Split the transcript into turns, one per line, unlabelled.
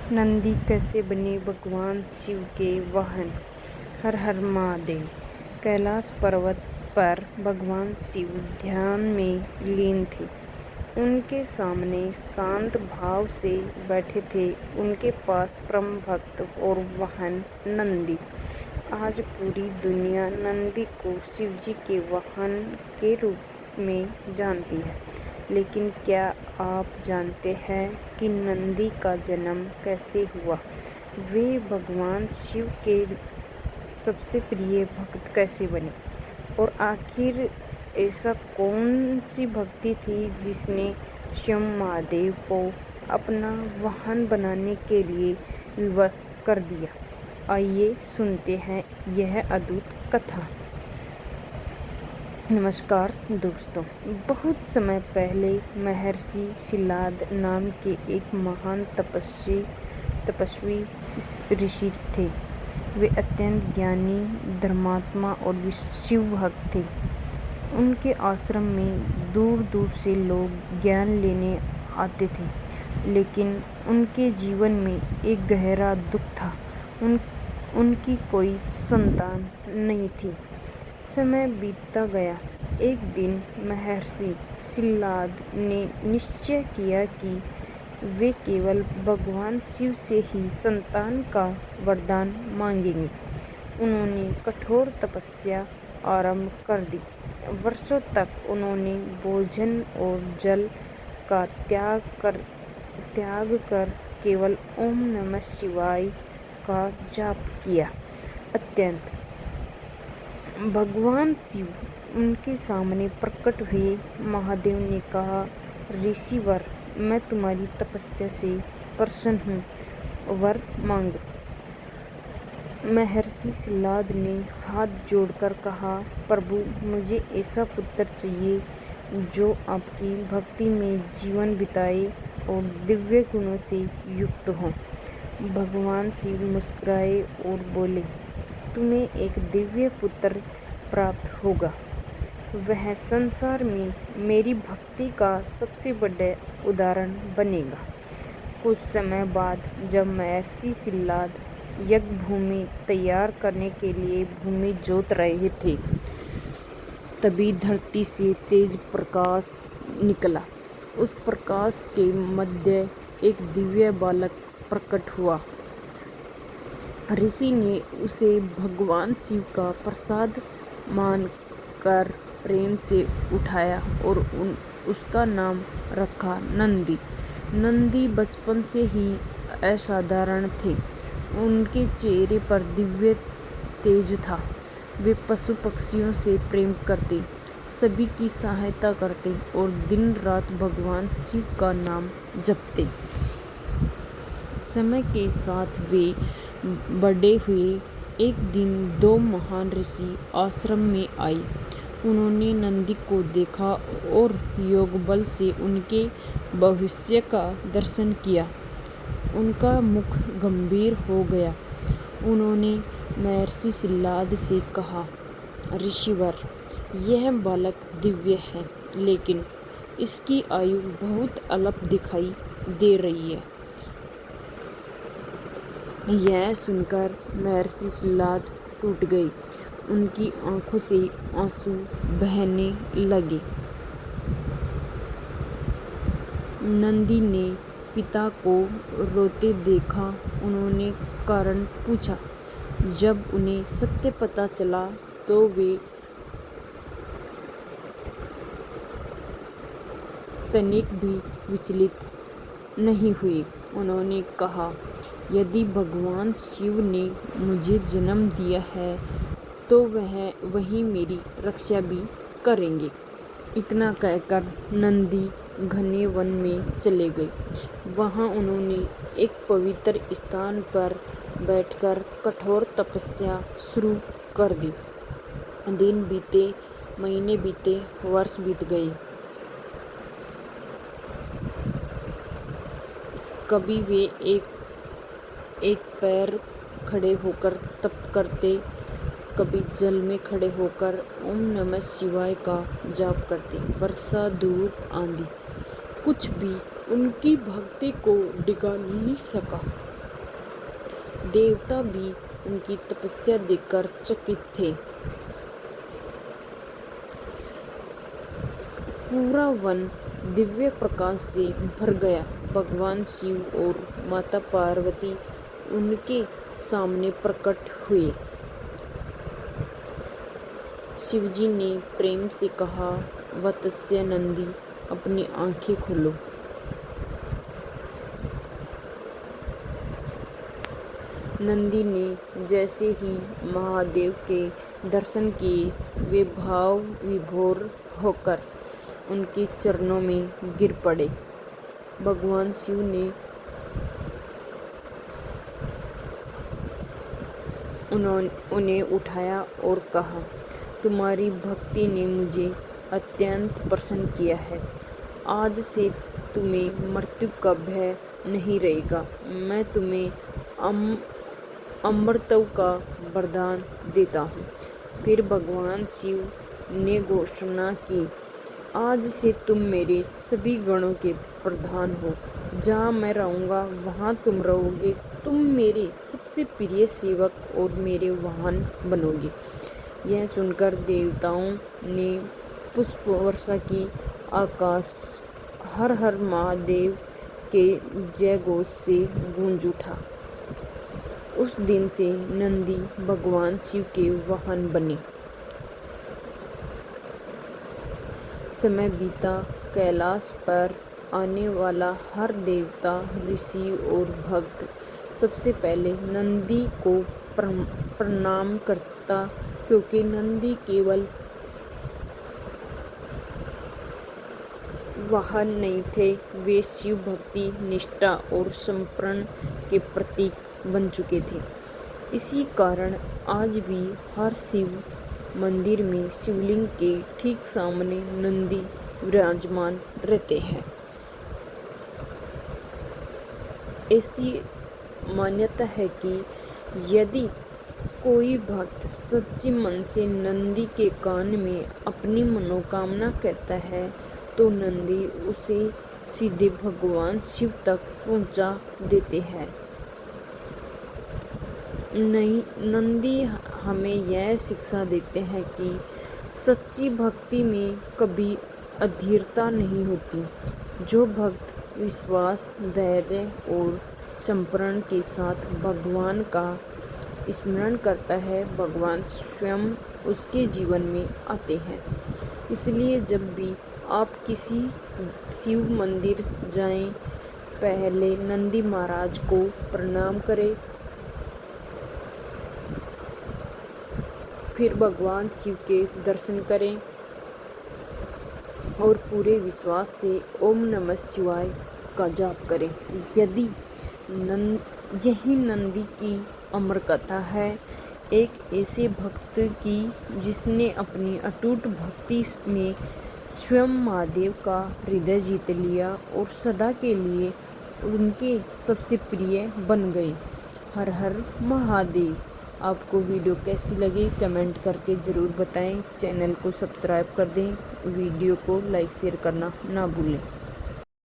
नंदी कैसे बने भगवान शिव के वाहन। हर हर महादेव। कैलाश पर्वत पर भगवान शिव ध्यान में लीन थे। उनके सामने शांत भाव से बैठे थे उनके पास परम भक्त और वाहन नंदी। आज पूरी दुनिया नंदी को शिवजी के वाहन के रूप में जानती है, लेकिन क्या आप जानते हैं कि नंदी का जन्म कैसे हुआ? वे भगवान शिव के सबसे प्रिय भक्त कैसे बने? और आखिर ऐसा कौन सी भक्ति थी जिसने स्वयं महादेव को अपना वाहन बनाने के लिए विवश कर दिया? आइए सुनते हैं यह अद्भुत कथा। नमस्कार दोस्तों, बहुत समय पहले महर्षि शिलाद नाम के एक महान तपस्वी ऋषि थे। वे अत्यंत ज्ञानी, धर्मात्मा और शिव भक्त थे। उनके आश्रम में दूर दूर से लोग ज्ञान लेने आते थे, लेकिन उनके जीवन में एक गहरा दुख था। उनकी कोई संतान नहीं थी। समय बीतता गया। एक दिन महर्षि शिलाद ने निश्चय किया कि वे केवल भगवान शिव से ही संतान का वरदान मांगेंगे। उन्होंने कठोर तपस्या आरंभ कर दी। वर्षों तक उन्होंने भोजन और जल का त्याग कर केवल ओम नमः शिवाय का जाप किया। अत्यंत भगवान शिव उनके सामने प्रकट हुए। महादेव ने कहा, ऋषिवर, मैं तुम्हारी तपस्या से प्रसन्न हूँ, वर मांगो। महर्षि शिलाद ने हाथ जोड़कर कहा, प्रभु, मुझे ऐसा पुत्र चाहिए जो आपकी भक्ति में जीवन बिताए और दिव्य गुणों से युक्त हो। भगवान शिव मुस्कुराए और बोले, तुम्हें एक दिव्य पुत्र प्राप्त होगा। वह संसार में मेरी भक्ति का सबसे बड़ा उदाहरण बनेगा। कुछ समय बाद जब महर्षि शिलाद यज्ञ भूमि तैयार करने के लिए भूमि जोत रहे थे, तभी धरती से तेज प्रकाश निकला। उस प्रकाश के मध्य एक दिव्य बालक प्रकट हुआ। ऋषि ने उसे भगवान शिव का प्रसाद मानकर प्रेम से उठाया और उसका नाम रखा नंदी। नंदी बचपन से ही असाधारण थे। उनके चेहरे पर दिव्य तेज था। वे पशु पक्षियों से प्रेम करते, सभी की सहायता करते और दिन रात भगवान शिव का नाम जपते। समय के साथ वे बड़े हुए। एक दिन दो महान ऋषि आश्रम में आए। उन्होंने नंदी को देखा और योग बल से उनके भविष्य का दर्शन किया। उनका मुख गंभीर हो गया। उन्होंने महर्षि शिलाद से कहा, ऋषिवर, यह बालक दिव्य है, लेकिन इसकी आयु बहुत अल्प दिखाई दे रही है। यह सुनकर महर्षि शिलाद टूट गए। उनकी आंखों से आंसू बहने लगे। नंदी ने पिता को रोते देखा। उन्होंने कारण पूछा। जब उन्हें सत्य पता चला तो वे तनिक भी विचलित नहीं हुए। उन्होंने कहा, यदि भगवान शिव ने मुझे जन्म दिया है तो वही मेरी रक्षा भी करेंगे। इतना कहकर नंदी घने वन में चले गए। वहाँ उन्होंने एक पवित्र स्थान पर बैठकर कठोर तपस्या शुरू कर दी। दिन बीते, महीने बीते, वर्ष बीत गए। कभी वे एक पैर खड़े होकर तप करते, कभी जल में खड़े होकर ओम नमः शिवाय का जाप करते। वर्षा, धूप, आंधी, कुछ भी उनकी भक्ति को डिगा नहीं सका। देवता भी उनकी तपस्या देखकर चकित थे। पूरा वन दिव्य प्रकाश से भर गया। भगवान शिव और माता पार्वती उनके सामने प्रकट हुए। शिवजी ने प्रेम से कहा, वत्स्य नंदी, अपनी आंखें खोलो। नंदी ने जैसे ही महादेव के दर्शन किए, वे भाव विभोर होकर उनके चरणों में गिर पड़े। भगवान शिव ने उन्हें उठाया और कहा, तुम्हारी भक्ति ने मुझे अत्यंत प्रसन्न किया है। आज से तुम्हें मृत्यु का भय नहीं रहेगा। मैं तुम्हें अमरत्व का वरदान देता हूँ। फिर भगवान शिव ने घोषणा की, आज से तुम मेरे सभी गणों के प्रधान हो। जहाँ मैं रहूँगा वहाँ तुम रहोगे। तुम मेरे सबसे प्रिय सेवक और मेरे वाहन बनोगे। यह सुनकर देवताओं ने पुष्प वर्षा की। आकाश हर हर महादेव के जय घोष से गूंज उठा। उस दिन से नंदी भगवान शिव के वाहन बने। समय बीता। कैलाश पर आने वाला हर देवता, ऋषि और भक्त सबसे पहले नंदी को प्रणाम करता, क्योंकि नंदी केवल वाहन नहीं थे, वे शिव भक्ति, निष्ठा और समर्पण के प्रतीक बन चुके थे। इसी कारण आज भी हर शिव मंदिर में शिवलिंग के ठीक सामने नंदी विराजमान रहते हैं। ऐसी मान्यता है कि यदि कोई भक्त सच्चे मन से नंदी के कान में अपनी मनोकामना कहता है, तो नंदी उसे सीधे भगवान शिव तक पहुंचा देते हैं। नंदी हमें यह शिक्षा देते हैं कि सच्ची भक्ति में कभी अधीरता नहीं होती। जो भक्त विश्वास, धैर्य और समर्पण के साथ भगवान का स्मरण करता है, भगवान स्वयं उसके जीवन में आते हैं। इसलिए जब भी आप किसी शिव मंदिर जाएं, पहले नंदी महाराज को प्रणाम करें, फिर भगवान शिव के दर्शन करें और पूरे विश्वास से ओम नमः शिवाय का जाप करें। यदि यही नंदी की अमर कथा है, एक ऐसे भक्त की जिसने अपनी अटूट भक्ति में स्वयं महादेव का हृदय जीत लिया और सदा के लिए उनके सबसे प्रिय बन गए। हर हर महादेव। आपको वीडियो कैसी लगी कमेंट करके ज़रूर बताएं। चैनल को सब्सक्राइब कर दें। वीडियो को लाइक शेयर करना ना भूलें।